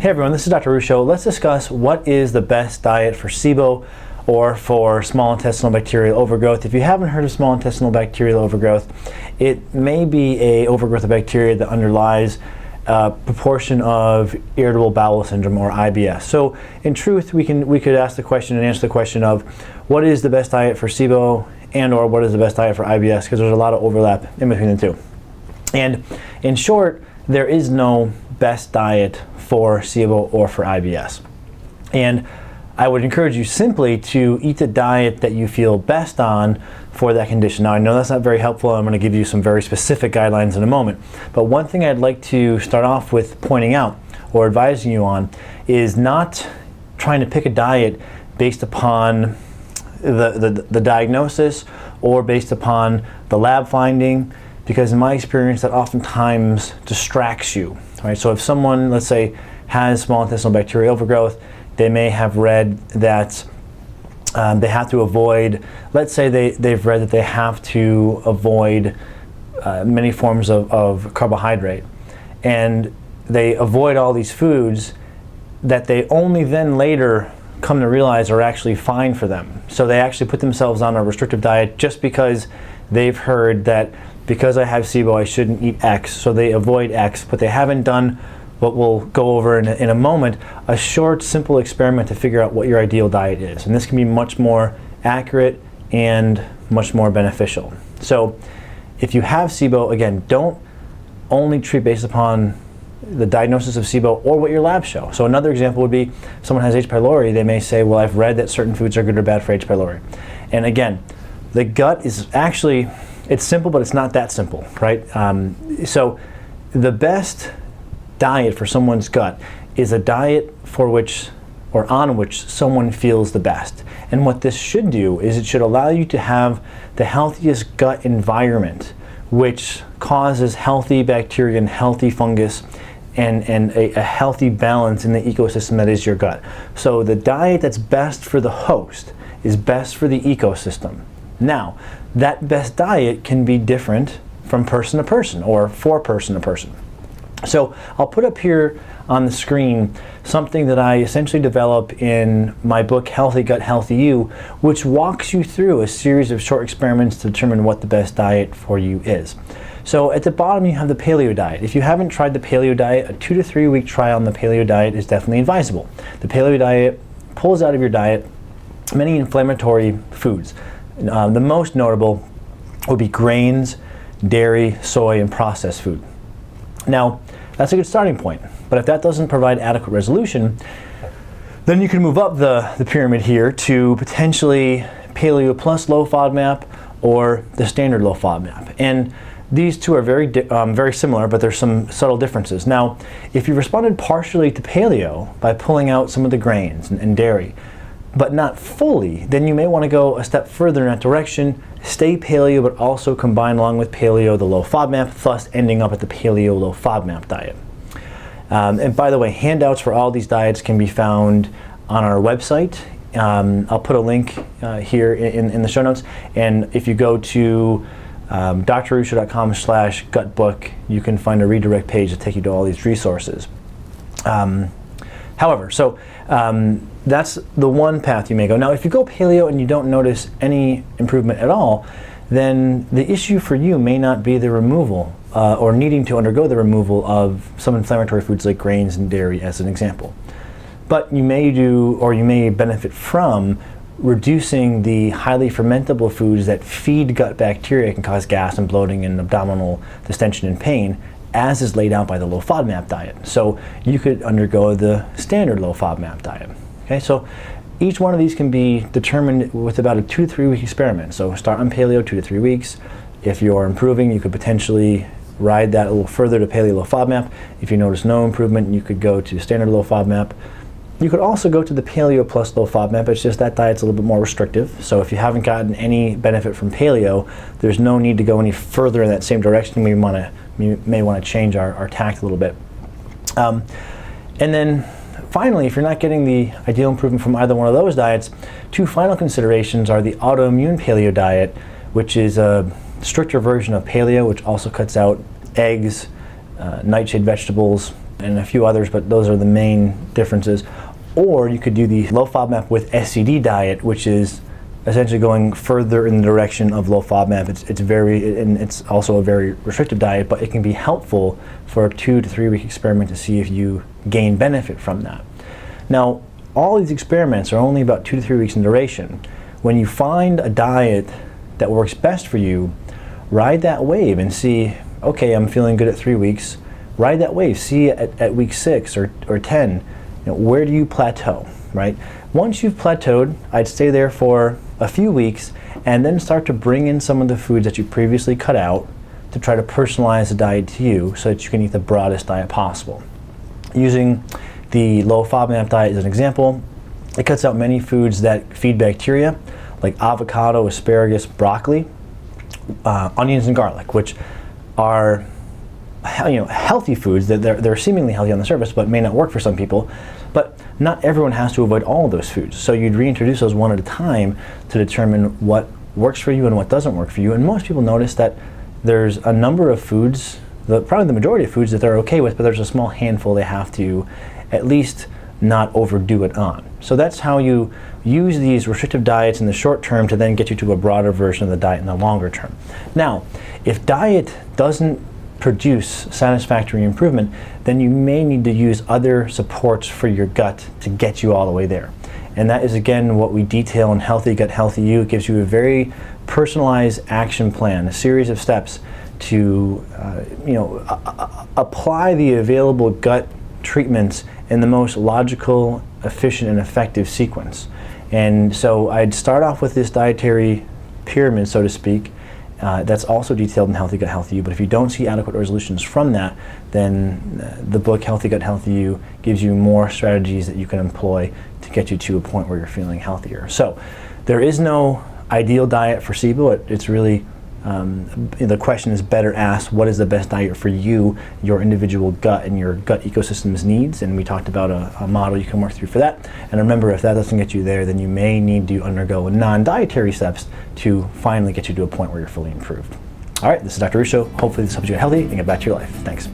Hey everyone, this is Dr. Ruscio. Let's discuss what is the best diet for SIBO or for small intestinal bacterial overgrowth. If you haven't heard of small intestinal bacterial overgrowth, it may be a overgrowth of bacteria that underlies a proportion of irritable bowel syndrome or IBS. So in truth, we could ask the question and answer the question of what is the best diet for SIBO and or what is the best diet for IBS, because there's a lot of overlap in between the two. And in short, there is no best diet for SIBO or for IBS. And I would encourage you simply to eat the diet that you feel best on for that condition. Now, I know that's not very helpful. I'm going to give you some very specific guidelines in a moment. But one thing I'd like to start off with pointing out or advising you on is not trying to pick a diet based upon the diagnosis or based upon the lab finding, because in my experience that oftentimes distracts you. Right? So if someone, let's say, has small intestinal bacterial overgrowth, they may have read that they have to avoid, let's say they've read that they have to avoid many forms of carbohydrate, and they avoid all these foods that they only then later come to realize are actually fine for them. So they actually put themselves on a restrictive diet just because they've heard that because I have SIBO I shouldn't eat X, so they avoid X, but they haven't done what we'll go over in a moment, a short, simple experiment to figure out what your ideal diet is. And this can be much more accurate and much more beneficial. So if you have SIBO, again, don't only treat based upon the diagnosis of SIBO or what your labs show. So another example would be someone has H. pylori, they may say, well, I've read that certain foods are good or bad for H. pylori. And again, the gut is actually, it's simple, but it's not that simple, right? So the best diet for someone's gut is a diet for which or on which someone feels the best. And what this should do is it should allow you to have the healthiest gut environment, which causes healthy bacteria and healthy fungus and a healthy balance in the ecosystem that is your gut. So the diet that's best for the host is best for the ecosystem. Now, that best diet can be different from person to person or for person to person. So I'll put up here on the screen something that I essentially develop in my book, Healthy Gut, Healthy You, which walks you through a series of short experiments to determine what the best diet for you is. So at the bottom you have the paleo diet. If you haven't tried the paleo diet, a 2 to 3 week trial on the paleo diet is definitely advisable. The paleo diet pulls out of your diet many inflammatory foods. The most notable would be grains, dairy, soy, and processed food. Now, that's a good starting point, but if that doesn't provide adequate resolution, then you can move up the pyramid here to potentially paleo plus low FODMAP or the standard low FODMAP. And these two are very similar, but there's some subtle differences. Now, if you responded partially to paleo by pulling out some of the grains and dairy, but not fully, then you may want to go a step further in that direction, stay paleo, but also combine along with paleo the low FODMAP, thus ending up at the paleo low FODMAP diet. And by the way, handouts for all these diets can be found on our website. I'll put a link here in the show notes, and if you go to drruscio.com/gutbook, you can find a redirect page to take you to all these resources. However, so that's the one path you may go. Now, if you go paleo and you don't notice any improvement at all, then the issue for you may not be the removal or needing to undergo the removal of some inflammatory foods like grains and dairy as an example. But you may do, or you may benefit from, reducing the highly fermentable foods that feed gut bacteria, can cause gas and bloating and abdominal distension and pain, as is laid out by the low FODMAP diet. So you could undergo the standard low FODMAP diet. Okay, so each one of these can be determined with about a 2 to 3 week experiment. So start on paleo 2 to 3 weeks. If you're improving, you could potentially ride that a little further to paleo low FODMAP. If you notice no improvement, you could go to standard low FODMAP. You could also go to the paleo plus low FODMAP. It's just that diet's a little bit more restrictive. So if you haven't gotten any benefit from paleo, there's no need to go any further in that same direction. We may want to change our tact a little bit. And then finally, if you're not getting the ideal improvement from either one of those diets, two final considerations are the autoimmune paleo diet, which is a stricter version of paleo, which also cuts out eggs, nightshade vegetables, and a few others, but those are the main differences. Or you could do the low FODMAP with SCD diet, which is essentially going further in the direction of low FODMAP. It's also a very restrictive diet, but it can be helpful for a 2 to 3 week experiment to see if you gain benefit from that. Now, all these experiments are only about 2 to 3 weeks in duration. When you find a diet that works best for you, ride that wave and see, okay, I'm feeling good at 3 weeks. Ride that wave, see at week 6 or 10, where do you plateau, right? Once you've plateaued, I'd stay there for a few weeks and then start to bring in some of the foods that you previously cut out to try to personalize the diet to you so that you can eat the broadest diet possible. Using the low FODMAP diet as an example, it cuts out many foods that feed bacteria, like avocado, asparagus, broccoli, onions, and garlic, which are healthy foods. That they're seemingly healthy on the surface, but may not work for some people. But not everyone has to avoid all of those foods. So you'd reintroduce those one at a time to determine what works for you and what doesn't work for you. And most people notice that there's a number of foods, probably the majority of foods that they're okay with, but there's a small handful they have to at least not overdo it on. So that's how you use these restrictive diets in the short term to then get you to a broader version of the diet in the longer term. Now, if diet doesn't produce satisfactory improvement, then you may need to use other supports for your gut to get you all the way there. And that is, again, what we detail in Healthy Gut, Healthy You. It gives you a very personalized action plan, a series of steps to apply the available gut treatments in the most logical, efficient, and effective sequence. And so I'd start off with this dietary pyramid, so to speak, that's also detailed in Healthy Gut, Healthy You. But if you don't see adequate resolutions from that, then the book Healthy Gut, Healthy You gives you more strategies that you can employ to get you to a point where you're feeling healthier. So there is no ideal diet for SIBO. It's really, the question is better asked, what is the best diet for you, your individual gut and your gut ecosystem's needs? And we talked about a model you can work through for that. And remember, if that doesn't get you there, then you may need to undergo non-dietary steps to finally get you to a point where you're fully improved. All right, this is Dr. Russo. Hopefully this helps you get healthy and get back to your life. Thanks.